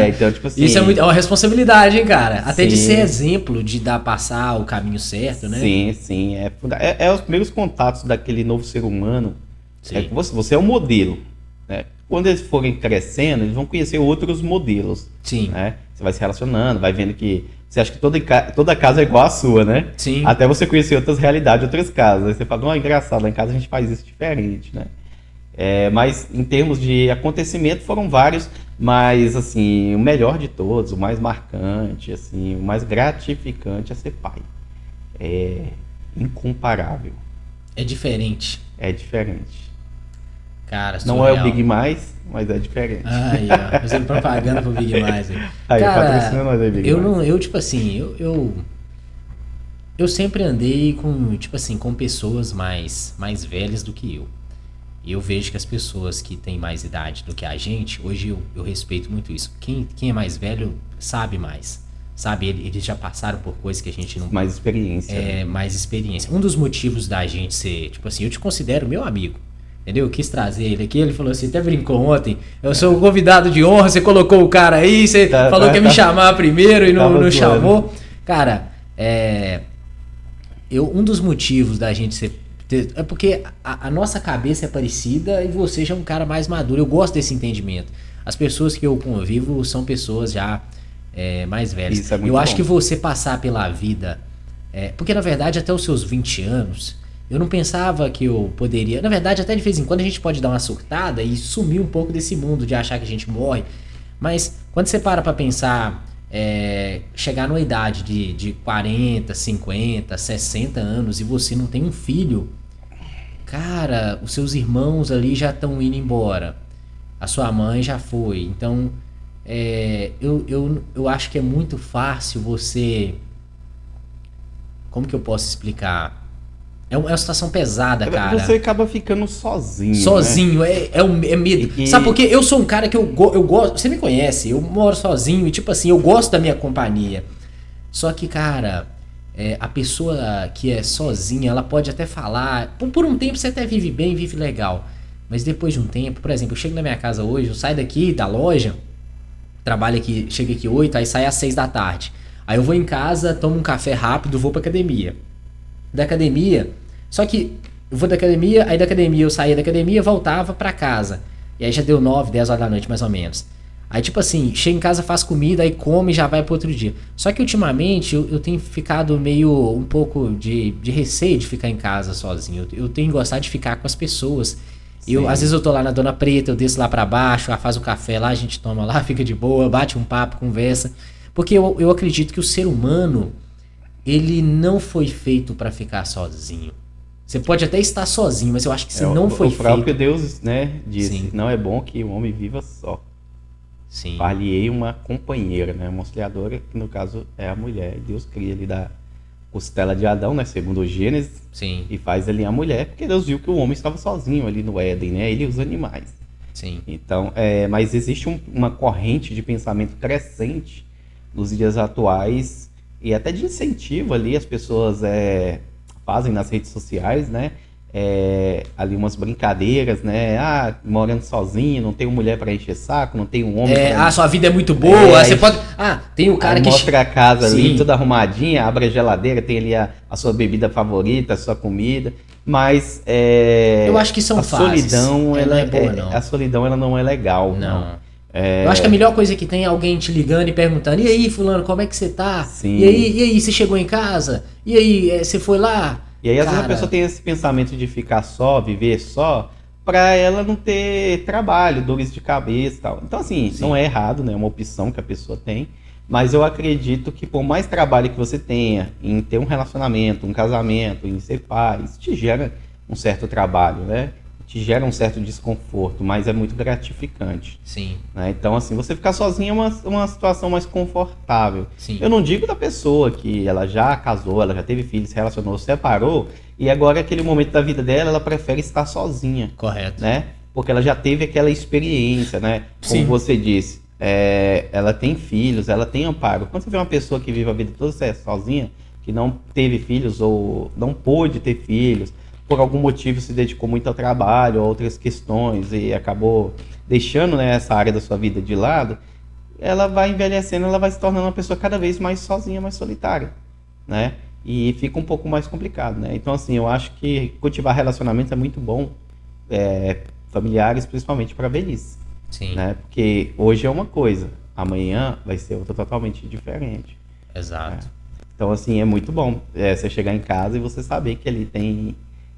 Então, tipo assim... Isso é uma responsabilidade, hein, cara? Até sim. de ser exemplo, de passar o caminho certo, né? Sim. É os primeiros contatos daquele novo ser humano. Sim. Você é o modelo, né? Quando eles forem crescendo, eles vão conhecer outros modelos. Sim. Né? Você vai se relacionando, vai vendo que... Você acha que toda casa é igual à sua, né? Sim. Até você conhecer outras realidades, outras casas. Aí você fala, não, engraçado, lá em casa a gente faz isso diferente, né? Mas em termos de acontecimento foram vários, mas assim, o melhor de todos, o mais marcante, assim, o mais gratificante é ser pai. É incomparável. É diferente. É diferente. Cara, não surreal. é o Big Mais, mas é diferente. Aí, ó, fazendo propaganda pro Big Mais. Aí, cara, patrocina nós aí, Big Mais. Eu, tipo assim, eu sempre andei com, tipo assim, com pessoas mais velhas do que eu. E eu vejo que as pessoas que têm mais idade do que a gente, hoje eu respeito muito isso. Quem é mais velho sabe mais. Sabe, eles já passaram por coisas que a gente não... Mais experiência. Mais experiência. Um dos motivos da gente ser, tipo assim, eu te considero meu amigo. Entendeu? Eu quis trazer ele aqui, ele falou assim, até brincou ontem, eu sou o convidado de honra, você colocou o cara aí, você falou que ia me chamar primeiro e não chamou. Cara, um dos motivos da gente ser... É porque a nossa cabeça é parecida e você já é um cara mais maduro. Eu gosto desse entendimento. As pessoas que eu convivo são pessoas já mais velhas. Isso é muito eu acho bom. que você passar pela vida... porque, na verdade, até os seus 20 anos... Eu não pensava que eu poderia... Na verdade, até de vez em quando a gente pode dar uma surtada e sumir um pouco desse mundo de achar que a gente morre. Mas quando você para pra pensar... chegar numa idade de 40, 50, 60 anos e você não tem um filho... Cara, os seus irmãos ali já estão indo embora. A sua mãe já foi. Então, eu acho que é muito fácil você... Como que eu posso explicar? É uma situação pesada, cara. Você acaba ficando sozinho. Sozinho, né? É medo. Sabe por quê? Eu sou um cara que eu gosto. Você me conhece, eu moro sozinho e, tipo assim, eu gosto da minha companhia. Só que, cara, a pessoa que é sozinha, ela pode até falar. Por um tempo você até vive bem, vive legal. Mas depois de um tempo, por exemplo, eu chego na minha casa hoje, eu saio daqui da loja, trabalho aqui, chego aqui 8, aí saio às 6 da tarde. Aí eu vou em casa, tomo um café rápido, vou pra academia. Da academia. Só que eu vou da academia, aí da academia eu saía da academia, voltava pra casa. E aí já deu 9, 10 horas da noite, mais ou menos. Aí, tipo assim, chega em casa, faz comida, aí come e já vai pro outro dia. Só que ultimamente eu tenho ficado meio um pouco de receio de ficar em casa sozinho. Eu tenho gostado de ficar com as pessoas. Às vezes eu tô lá na Dona Preta, eu desço lá pra baixo, faz o café lá, a gente toma lá, fica de boa, bate um papo, conversa. Porque eu acredito que o ser humano, ele não foi feito pra ficar sozinho. Você pode até estar sozinho, mas eu acho que se não foi feito... O próprio Deus, né, disse, Sim. não é bom que o homem viva só. Sim. Far-lhe-ei uma companheira, né, uma auxiliadora, que no caso é a mulher. Deus cria ali da costela de Adão, né, segundo o Gênesis, Sim. e faz ali a mulher, porque Deus viu que o homem estava sozinho ali no Éden, né, ele e os animais. Sim. Então, mas existe uma corrente de pensamento crescente nos dias atuais e até de incentivo ali as pessoas fazem nas redes sociais, né? Ali umas brincadeiras, né? Morando sozinho, não tenho mulher para encher saco, não tenho homem pra... sua vida é muito boa, você pode... tem o cara que... Mostra a casa ali, Sim. toda arrumadinha, abre a geladeira, tem ali a sua bebida favorita, a sua comida, mas... eu acho que são fases. Solidão, ela não é boa, não. A solidão, ela não é legal, não. Eu acho que a melhor coisa que tem é alguém te ligando e perguntando: e aí, fulano, como é que você tá? Sim. E aí, você chegou em casa? E aí, você foi lá? E aí, às vezes, a pessoa tem esse pensamento de ficar só, viver só, pra ela não ter trabalho, dores de cabeça e tal. Então, assim, Sim. não é errado, né? É uma opção que a pessoa tem. Mas eu acredito que por mais trabalho que você tenha em ter um relacionamento, um casamento, em ser pai, isso te gera um certo trabalho, né? Te gera um certo desconforto, mas é muito gratificante. Sim. Né? Então, assim, você ficar sozinho é uma situação mais confortável. Sim. Eu não digo da pessoa que ela já casou, ela já teve filhos, se relacionou, separou, e agora, aquele momento da vida dela, ela prefere estar sozinha. Correto. Né? Porque ela já teve aquela experiência, né? Como Sim. você disse, ela tem filhos, ela tem amparo. Quando você vê uma pessoa que vive a vida toda sozinha, que não teve filhos ou não pôde ter filhos, por algum motivo se dedicou muito ao trabalho, a outras questões e acabou deixando, né, essa área da sua vida de lado, ela vai envelhecendo, ela vai se tornando uma pessoa cada vez mais sozinha, mais solitária, né? E fica um pouco mais complicado, né? Então, assim, eu acho que cultivar relacionamentos é muito bom, familiares, principalmente para a velhice. Sim. Né? Porque hoje é uma coisa, amanhã vai ser outra totalmente diferente. Exato. Né? Então, assim, é muito bom você chegar em casa e você saber que ali tem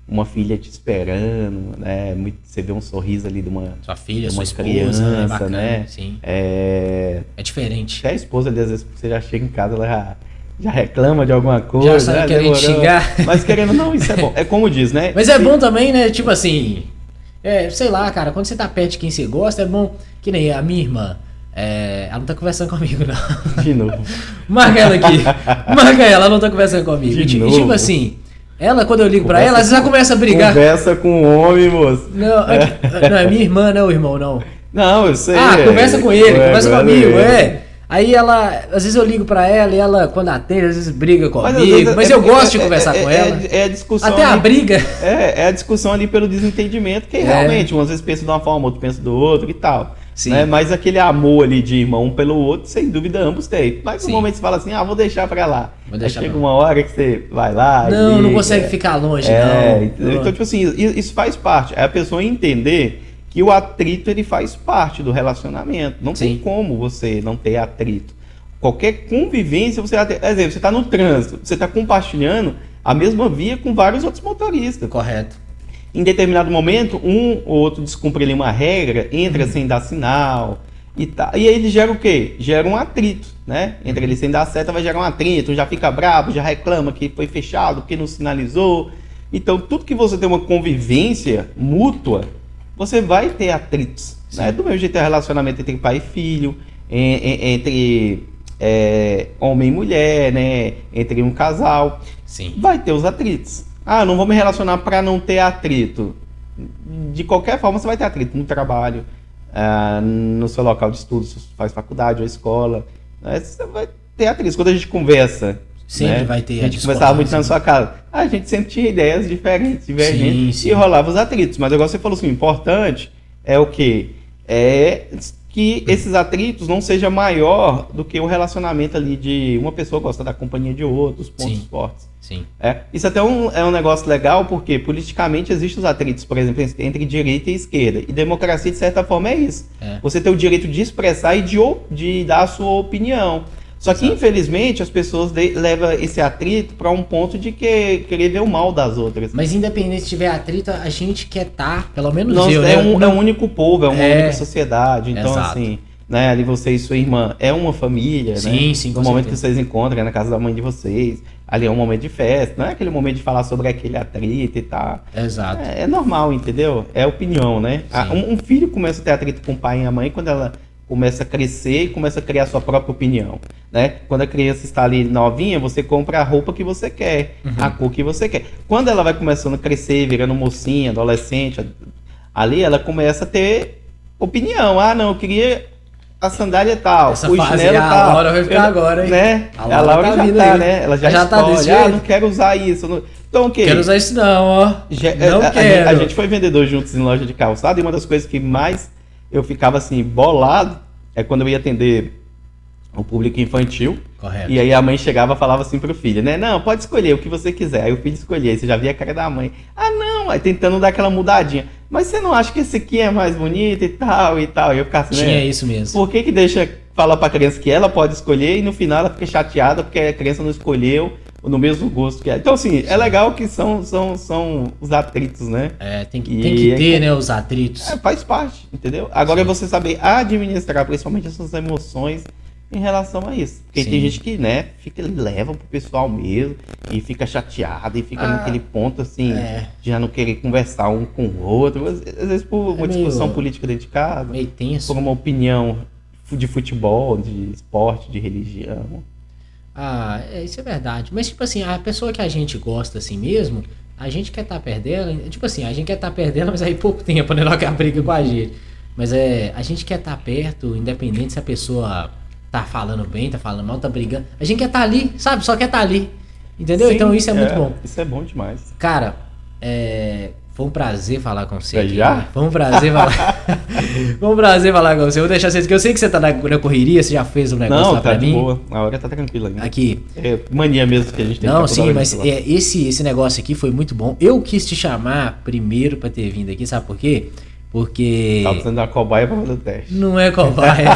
uma filha te esperando, né? Você vê um sorriso ali de uma sua filha, uma sua criança, esposa, é bacana, né? Sim. É diferente. Até a esposa ali, às vezes, você já chega em casa, ela já reclama de alguma coisa. Já sabe querendo xingar. Mas querendo, não, isso é bom. É como diz, né? Mas é bom também, né? Tipo assim, sei lá, cara, quando você tá perto de quem você gosta, é bom. Que nem a minha irmã. Ela não tá conversando comigo, não. De novo. Marca ela aqui. Marca ela não tá conversando comigo. De E novo. tipo assim, ela, quando eu ligo pra ela, às vezes ela começa a brigar. Conversa com o homem, moço. Não, não, é minha irmã, não, irmão, não. Não, eu sei. Conversa com ele, conversa comigo, Aí ela, às vezes eu ligo pra ela e ela, quando atende, às vezes briga comigo. Mas eu gosto de conversar com ela. É a discussão. Até ali, a briga. É a discussão ali pelo desentendimento, que realmente, umas vezes pensa de uma forma, outro pensa do outro e tal. Sim. Né? Mas aquele amor ali de irmão um pelo outro, sem dúvida, ambos têm. Mas no momento você fala assim, vou deixar pra lá. Aí chega uma hora que você vai lá. Não consegue ficar longe, não. Então, tipo assim, isso faz parte. É a pessoa entender que o atrito ele faz parte do relacionamento. Não tem como você não ter atrito. Qualquer convivência, você vai ter. Por exemplo, você está no trânsito, você está compartilhando a mesma via com vários outros motoristas. Correto. Em determinado momento, um ou outro descumpre ali uma regra, entra sem dar sinal e tal. E aí ele gera o quê? Gera um atrito, né? Entra ele sem dar seta, vai gerar um atrito, já fica bravo, já reclama que foi fechado, que não sinalizou. Então, tudo que você tem uma convivência mútua, você vai ter atritos. Né? Do mesmo jeito é relacionamento entre pai e filho, entre homem e mulher, né? Entre um casal. Sim. Vai ter os atritos. não vou me relacionar para não ter atrito. De qualquer forma, você vai ter atrito no trabalho, no seu local de estudo, se você faz faculdade ou escola. Você vai ter atrito. Quando a gente conversa, sempre vai ter a gente conversava muito na sua casa. A gente sempre tinha ideias diferentes, divergentes, e rolava os atritos. Mas agora você falou assim, o importante é o quê? É que esses atritos não sejam maior do que o relacionamento ali de uma pessoa gosta da companhia de outros, pontos fortes. Sim. Isso até é um negócio legal, porque politicamente existem os atritos, por exemplo, entre direita e esquerda. E democracia, de certa forma, é isso. Você tem o direito de expressar e de dar a sua opinião. Só que, infelizmente, as pessoas levam esse atrito para um ponto de querer ver o mal das outras. Mas independente se tiver atrito, a gente quer estar, pelo menos é um único povo, é uma única sociedade. Então, assim, né, ali você e sua irmã é uma família, sim, né? Sim, no momento que vocês encontram, na casa da mãe de vocês, ali é um momento de festa, não é aquele momento de falar sobre aquele atrito e tal. Exato. É normal, entendeu? É opinião, né? Um filho começa a ter atrito com o pai e a mãe quando ela começa a crescer e começa a criar sua própria opinião, né? Quando a criança está ali novinha, você compra a roupa que você quer, a cor que você quer. Quando ela vai começando a crescer, virando mocinha, adolescente, ali ela começa a ter opinião. Não, eu queria a sandália tal, essa o fase chinelo tal. A Laura vai ficar agora, hein? Né? A Laura já tá, né? Ela já tá desse jeito. Não quero usar isso. Não... Então, o quê? Quero usar isso não, ó. Não quero. A gente foi vendedor juntos em loja de calçado e uma das coisas que mais eu ficava assim, bolado, é quando eu ia atender o público infantil. Correto. E aí a mãe chegava e falava assim pro filho, né? Não, pode escolher o que você quiser. Aí o filho escolhia, aí você já via a cara da mãe. Não, aí tentando dar aquela mudadinha. Mas você não acha que esse aqui é mais bonito e tal e tal? E eu ficava assim, Tinha isso mesmo. Por que deixa falar pra criança que ela pode escolher e no final ela fica chateada porque a criança não escolheu no mesmo gosto que ela? Então, assim, é legal que são os atritos, né? Tem que ter, né, os atritos. Faz parte, entendeu? Agora é você saber administrar, principalmente essas emoções em relação a isso. Porque tem gente que, né, leva pro pessoal mesmo e fica chateado e fica naquele ponto, assim, de já não querer conversar um com o outro. Às vezes por uma discussão política dentro de casa, meio tenso. Por uma opinião de futebol, de esporte, de religião. Isso é verdade. Mas, tipo assim, a pessoa que a gente gosta assim mesmo, a gente quer estar perto dela. Tipo assim, a gente quer estar perto dela, mas aí pouco tempo, né? Ela quer briga com a gente. Mas a gente quer estar perto, independente se a pessoa tá falando bem, tá falando mal, tá brigando. A gente quer estar ali, sabe? Só quer estar ali. Entendeu? Sim, então isso é muito bom. Isso é bom demais. Cara, foi um prazer falar com você. Já? Foi um prazer falar. Foi um prazer falar com você. Eu vou deixar você, porque eu sei que você tá na correria, você já fez um negócio lá pra mim. Não, tá de boa. A hora tá tranquila ainda. Aqui. É mania mesmo que a gente tem. Não, sim, mas esse negócio aqui foi muito bom. Eu quis te chamar primeiro pra ter vindo aqui, sabe por quê? Porque... Tá precisando da cobaia pra fazer o teste. Não é cobaia.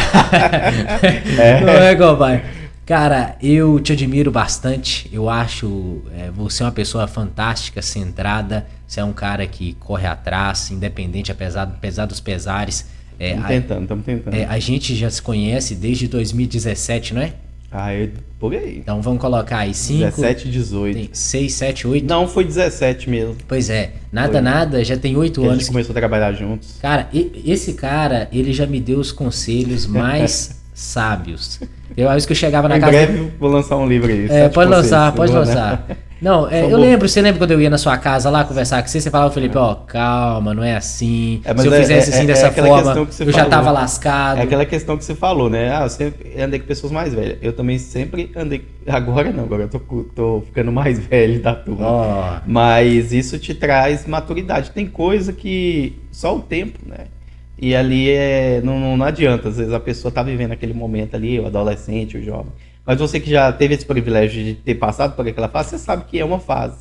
Não é cobaia. Cara, eu te admiro bastante. Eu acho você é uma pessoa fantástica, centrada. Você é um cara que corre atrás, independente, apesar dos pesares. Estamos tentando. A gente já se conhece desde 2017, não é? Por aí. Então vamos colocar aí 5... 17, 18. 6, 7, 8... Não, foi 17 mesmo. Pois é. Nada, já tem 8 anos. A gente começou a trabalhar juntos. Cara, esse cara, ele já me deu os conselhos mais sábios. Eu acho que eu chegava na casa... Em breve vou lançar um livro aí. Pode lançar. Não, você lembra quando eu ia na sua casa lá conversar com você falava, Felipe, calma, não é assim. Se eu fizesse assim dessa forma, eu já tava lascado. É aquela questão que você falou, né? Eu sempre andei com pessoas mais velhas. Eu também sempre andei... Agora não, agora eu tô ficando mais velho da turma. Mas isso te traz maturidade. Tem coisa que só o tempo, né? E ali não adianta, às vezes a pessoa tá vivendo aquele momento ali, o adolescente, o jovem. Mas você que já teve esse privilégio de ter passado por aquela fase, você sabe que é uma fase.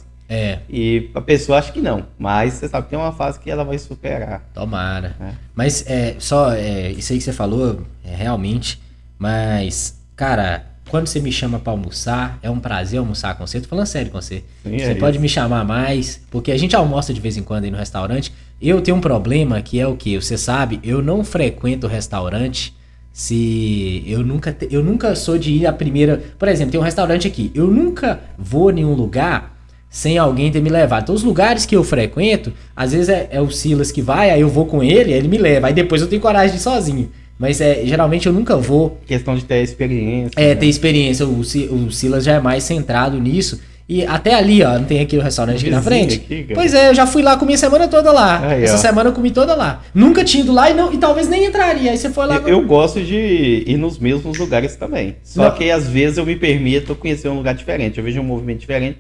E a pessoa acha que não, mas você sabe que é uma fase que ela vai superar. Tomara. Mas isso aí que você falou, realmente, mas, cara, quando você me chama pra almoçar, é um prazer almoçar com você. Tô falando sério com você. Sim, você pode me chamar mais, porque a gente almoça de vez em quando aí no restaurante. Eu tenho um problema que é o quê? Você sabe, eu não frequento restaurante se eu nunca sou de ir a primeira... Por exemplo, tem um restaurante aqui. Eu nunca vou em um lugar sem alguém ter me levado. Então, os lugares que eu frequento, às vezes é o Silas que vai, aí eu vou com ele, aí ele me leva. Aí depois eu tenho coragem de ir sozinho. Mas geralmente eu nunca vou. Questão de ter experiência. Ter experiência. O Silas já é mais centrado nisso. E até ali, ó, não tem aqui o restaurante aqui na frente? Aqui, Pois é, eu já fui lá, comi a semana toda lá. Aí, Essa ó. semana eu comi toda lá. Nunca tinha ido lá e talvez nem entraria. Aí você foi lá... Eu gosto de ir nos mesmos lugares também. Só Não. que às vezes eu me permito conhecer um lugar diferente. Eu vejo um movimento diferente.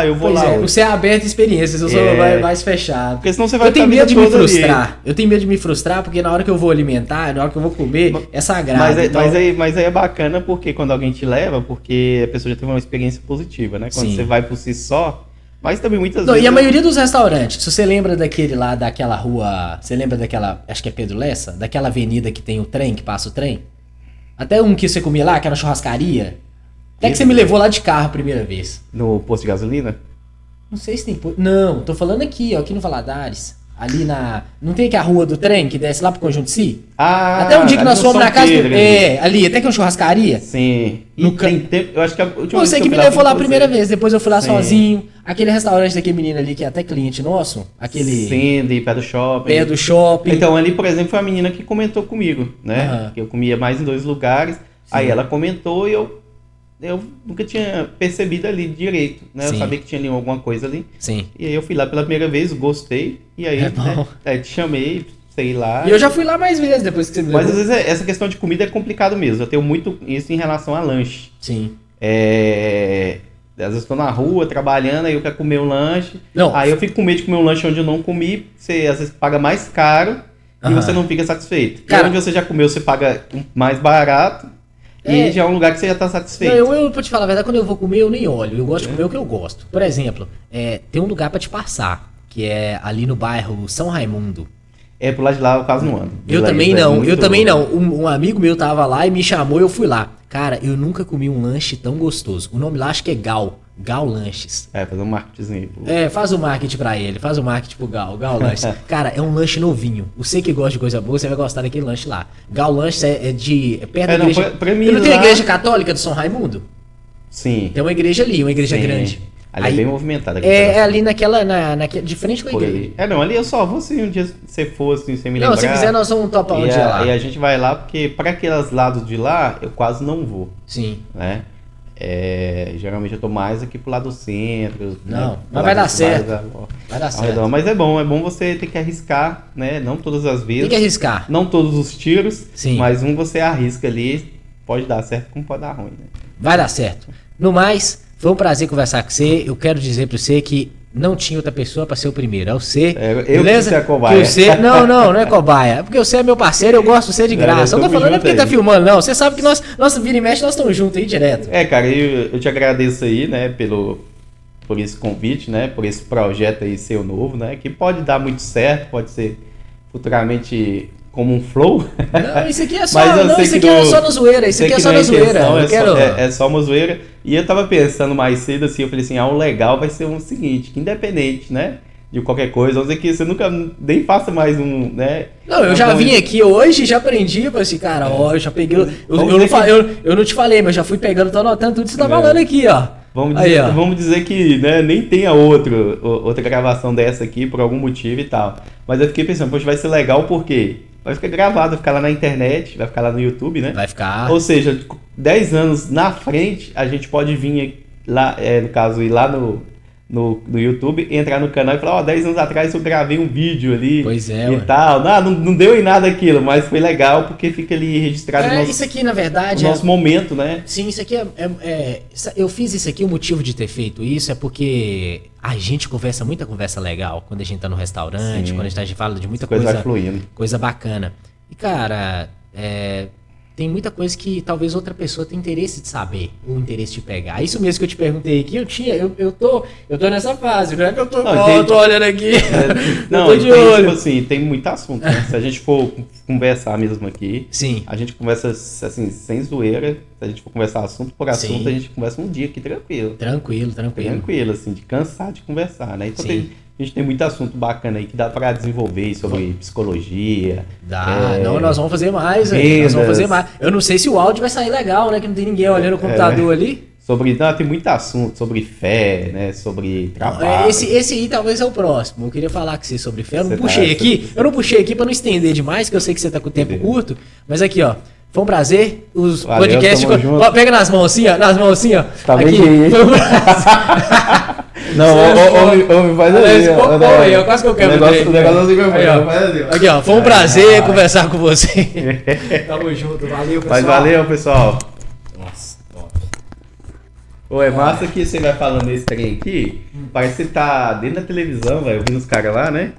Eu vou Pois lá é, hoje. você é aberto a experiências, eu sou mais fechado. Porque senão você vai Eu tenho ficar a medo vida de me toda ali. frustrar. Eu tenho medo de me frustrar porque na hora que eu vou alimentar, na hora que eu vou comer, é sagrado. Mas aí é bacana porque quando alguém te leva, porque a pessoa já teve uma experiência positiva, né? Quando Sim. você vai por si só, mas também muitas Não, vezes... e a maioria dos restaurantes, se você lembra daquele lá, daquela rua, você lembra daquela, acho que é Pedro Lessa, daquela avenida que tem o trem, que passa o trem? Até um que você comia lá, que era uma churrascaria. Até que você me levou lá de carro a primeira vez. No posto de gasolina? Não sei se tem... Não, tô falando aqui, ó, aqui no Valadares. Ali na... Não tem aqui a rua do trem que desce lá pro Conjunto Si? Até um dia que ali nós no fomos São na casa... Pedro, ali, até que é uma churrascaria. Sim. No E tem tempo, eu acho que a última vez Você que eu me fui levou lá a foi com primeira você. vez, depois eu fui lá Sim. sozinho. Aquele restaurante daquele menino ali, que é até cliente nosso. Aquele... Sim, de pé do shopping. Pé do shopping. Então, ali, por exemplo, foi a menina que comentou comigo, né? Aham. Que eu comia mais em 2 lugares. Aí ela comentou e eu nunca tinha percebido ali direito, né? Sim. Eu sabia que tinha ali alguma coisa ali. Sim. E aí eu fui lá pela primeira vez, gostei. E aí, É bom. te chamei, sei lá. E eu já fui lá mais vezes depois que você me levou. Mas às vezes essa questão de comida é complicado mesmo. Eu tenho muito isso em relação a lanche. Sim. Às vezes estou na rua trabalhando, aí eu quero comer um lanche. Não. Aí eu fico com medo de comer um lanche onde eu não comi. Você às vezes paga mais caro e Aham. você não fica satisfeito. Cara- E onde você já comeu, você paga mais barato e já é um lugar que você já está satisfeito. Não, eu, pra te falar a verdade, quando eu vou comer, eu nem olho. Eu gosto de comer o que eu gosto. Por exemplo, tem um lugar pra te passar, que é ali no bairro São Raimundo. Pro lado de lá eu quase não ando. Eu Lá, também isso é não, muito- eu também não. Um amigo meu tava lá e me chamou e eu fui lá. Cara, eu nunca comi um lanche tão gostoso. O nome lá acho que é Gal Lanches. Fazer um marketing aí. Faz o marketing pra ele, faz o marketing pro Gal Lanches. Cara, é um lanche novinho. Você que gosta de coisa boa, você vai gostar daquele lanche lá. Gal Lanches é perto da não, igreja. pra mim não tem a lá- igreja católica do São Raimundo? Sim. Tem uma igreja ali, uma igreja Sim. grande. Ali Aí- é bem movimentada. É ali naquela, de frente com a Por igreja. ali. Não, ali eu só vou se um dia você for, assim, sem me Não, lembrar. se quiser nós vamos topar um E dia lá. a gente vai lá, porque para aqueles lados de lá, eu quase não vou, Sim. né? Geralmente eu tô mais aqui pro lado do centro. Não, né? mas vai dar Mais certo. ao Vai dar redor. certo. Mas é bom você ter que arriscar, né? Não todas as vezes. Tem que arriscar. Não todos os tiros, Sim. mas você arrisca ali, pode dar certo como pode dar ruim, né? Vai dar certo. No mais, foi um prazer conversar com você. Eu quero dizer pra você que não tinha outra pessoa pra ser o primeiro. É você. Eu que ser a cobaia. Que você... Não é cobaia. É porque você é meu parceiro, eu gosto de você de graça. Eu não tô tamo falando é junto porque tá aí. filmando, não. Você sabe que nós vira e mexe, nós estamos juntos aí direto. Cara, eu te agradeço aí, né, por esse convite, né, por esse projeto aí seu novo, né, que pode dar muito certo, pode ser futuramente como um flow. Não, isso aqui é só, Mas eu sei isso que aqui é não- só na zoeira. Isso sei aqui é que só não na é zoeira. intenção, Eu quero... é só uma zoeira. E eu tava pensando mais cedo assim, eu falei assim, o legal vai ser o seguinte, que independente, né, de qualquer coisa, vamos dizer que você nunca nem faça mais um, né. Não, eu já vim aqui hoje, já aprendi, falei assim, cara, ó, eu já peguei. Eu não te falei, mas já fui pegando, tô anotando tudo que você tá falando aqui, ó. Vamos dizer que, né, nem tenha outra gravação dessa aqui por algum motivo e tal. Mas eu fiquei pensando, poxa, vai ser legal porque vai ficar gravado, vai ficar lá na internet, vai ficar lá no YouTube, né? Vai ficar. Ou seja, 10 anos na frente, a gente pode vir lá, no caso, ir lá no YouTube, entrar no canal e falar, 10 anos atrás eu gravei um vídeo ali Pois é, e ué. tal. Não deu em nada aquilo, mas foi legal porque fica ali registrado o Isso aqui, na o verdade, nosso momento, né? sim, isso aqui eu fiz isso aqui, o motivo de ter feito isso é porque a gente conversa muita conversa legal quando a gente tá no restaurante, Sim. quando a gente fala de muita As coisas coisa, vai fluindo. coisa bacana. E, cara, tem muita coisa que talvez outra pessoa tenha interesse de saber, ou interesse de pegar. Isso mesmo que eu te perguntei aqui, eu tô nessa fase, não é que eu tô, eu tô olhando aqui. Não, eu tô de tem, olho. tipo assim, tem muito assunto, né? Se a gente for conversar mesmo aqui, Sim. a gente conversa assim, sem zoeira. Se a gente for conversar assunto por assunto, Sim. a gente conversa um dia aqui tranquilo. Tranquilo. Tranquilo, assim, de cansar de conversar, né? Então Sim. a gente tem muito assunto bacana aí que dá pra desenvolver sobre psicologia. Dá, não, nós vamos fazer mais, aí, nós vamos fazer mais. Eu não sei se o áudio vai sair legal, né? Que não tem ninguém olhando o computador ali. Tem muito assunto sobre fé, né? Sobre trabalho. Esse aí talvez é o próximo. Eu queria falar com você sobre fé. Eu não Você puxei tá- aqui. Eu não puxei aqui pra não estender demais, que eu sei que você tá com o tempo Entendeu? curto. Mas aqui, ó. Foi um prazer. Os Valeu, podcasts. tamo junto. Ó, pega nas mãos assim, ó. Nas mãos assim, ó. Tá bem Aqui. gay, hein? Foi um prazer. Não, homem, faz Esse assim. pouco aí, ó, quase que eu quero. O negócio assim mesmo. Aí, ó. Faz assim, ó. Aqui, ó. Foi um prazer conversar com você. Tamo junto. Valeu, pessoal. Mas valeu, pessoal. Nossa, top. Ô, é massa que você vai falando esse trem aqui. Parece que você tá dentro da televisão, vai ouvindo os caras lá, né?